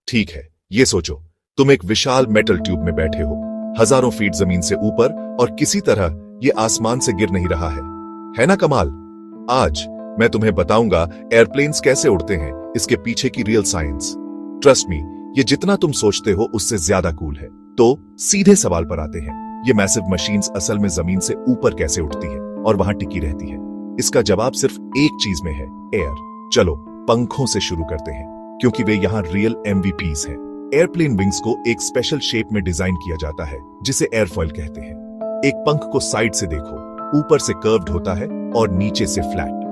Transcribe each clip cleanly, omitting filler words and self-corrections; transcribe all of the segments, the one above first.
ठीक है, ये सोचो, तुम एक विशाल मेटल ट्यूब में बैठे हो, हजारों फीट जमीन से ऊपर, और किसी तरह ये आसमान से गिर नहीं रहा है ना कमाल? आज मैं तुम्हें बताऊंगा एयरप्लेन्स कैसे उड़ते हैं, इसके पीछे की रियल साइंस। ट्रस्ट मी, ये जितना तुम सोचते हो उससे ज्यादा कूल है। तो सीधे सवाल पर आते हैं, ये मैसिव मशीन्स असल में जमीन से ऊपर कैसे उठती है और वहां टिकी रहती है? इसका जवाब सिर्फ एक चीज में है, एयर। चलो पंखों से शुरू करते हैं, क्योंकि वे यहाँ रियल एमवीपीज हैं। एयरप्लेन विंग्स को एक स्पेशल शेप में डिजाइन किया जाता है, जिसे एयरफॉइल कहते हैं। एक पंख को साइड से देखो, ऊपर से कर्व्ड होता है और नीचे से फ्लैट।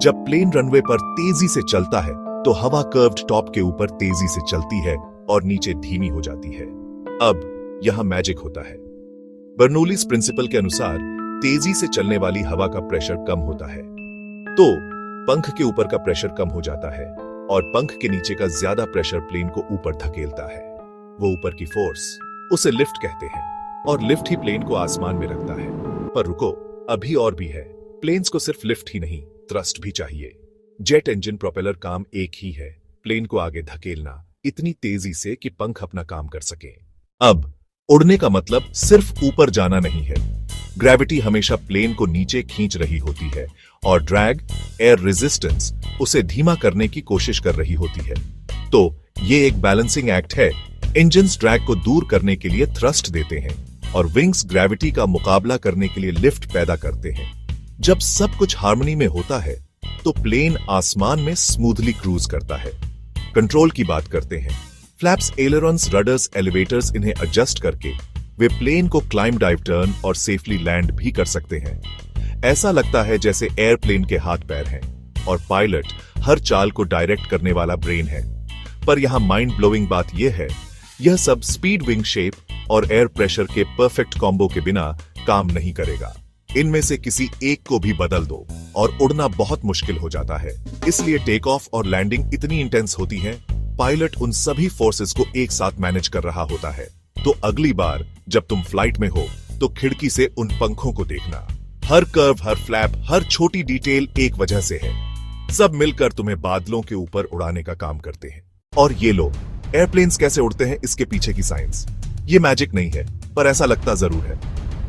जब प्लेन रनवे पर तेजी से चलता है तो हवा कर्व्ड टॉप के ऊपर तेजी से चलती है और नीचे धीमी हो जाती है। अब यहां मैजिक होता है। बर्नौलीज प्रिंसिपल के अनुसार तेजी से चलने वाली हवा का प्रेशर कम होता है, तो पंख के ऊपर का प्रेशर कम हो जाता है और पंख के नीचे का ज्यादा प्रेशर प्लेन को ऊपर धकेलता है। वो ऊपर की फोर्स, उसे लिफ्ट कहते हैं, और लिफ्ट ही प्लेन को आसमान में रखता है। पर रुको, अभी और भी है। प्लेन्स को सिर्फ लिफ्ट ही नहीं, थ्रस्ट भी चाहिए। जेट इंजन प्रोपेलर काम एक ही है, प्लेन को आगे धकेलना इतनी तेजी से कि पंख अपना काम कर सके। अब उड़ने का मतलब सिर्फ ऊपर जाना नहीं है। ग्रेविटी हमेशा प्लेन को नीचे खींच रही होती है और ड्रैग, एयर रेजिस्टेंस उसे धीमा करने की कोशिश कर रही होती है। तो ये एक बैलेंसिंग एक्ट है। इंजन्स ड्रैग को दूर करने के लिए थ्रस्ट देते हैं और विंग्स ग्रेविटी का मुकाबला करने के लिए लिफ्ट पैदा करते हैं। जब सब कुछ हार्मनी में होता है तो प्लेन आसमान में स्मूथली क्रूज करता है। कंट्रोल की बात करते हैं। फ्लैप्स, एलेरॉन्स, रडर्स, एलिवेटर्स, इन्हें एडजस्ट करके वे प्लेन को क्लाइंब, डाइव, टर्न और सेफली लैंड भी कर सकते हैं। ऐसा लगता है जैसे एयरप्लेन के हाथ पैर हैं और पायलट हर चाल को डायरेक्ट करने वाला ब्रेन है। पर यहां माइंड ब्लोइंग बात यह है, यह सब स्पीड, विंग शेप और एयर प्रेशर के परफेक्ट कॉम्बो के बिना काम नहीं करेगा। इनमें से किसी एक को भी बदल दो और उड़ना बहुत मुश्किल हो जाता है। इसलिए टेक ऑफ और लैंडिंग इतनी इंटेंस होती है, पायलट उन सभी फोर्सेस को एक साथ मैनेज कर रहा होता है। तो अगली बार जब तुम फ्लाइट में हो तो खिड़की से उन पंखों को देखना। हर कर्व, हर फ्लैप, हर छोटी डिटेल एक वजह से है। सब मिलकर तुम्हें बादलों के ऊपर उड़ाने का काम करते हैं। और ये लो, एयरप्लेन्स कैसे उड़ते हैं, इसके पीछे की साइंस। ये मैजिक नहीं है, पर ऐसा लगता जरूर है।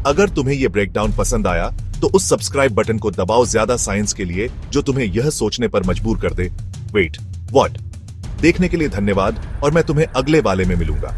अगर तुम्हें यह ब्रेकडाउन पसंद आया तो उस सब्सक्राइब बटन को दबाओ ज्यादा साइंस के लिए, जो तुम्हें यह सोचने पर मजबूर कर दे, वेट व्हाट। देखने के लिए धन्यवाद और मैं तुम्हें अगले वाले में मिलूंगा।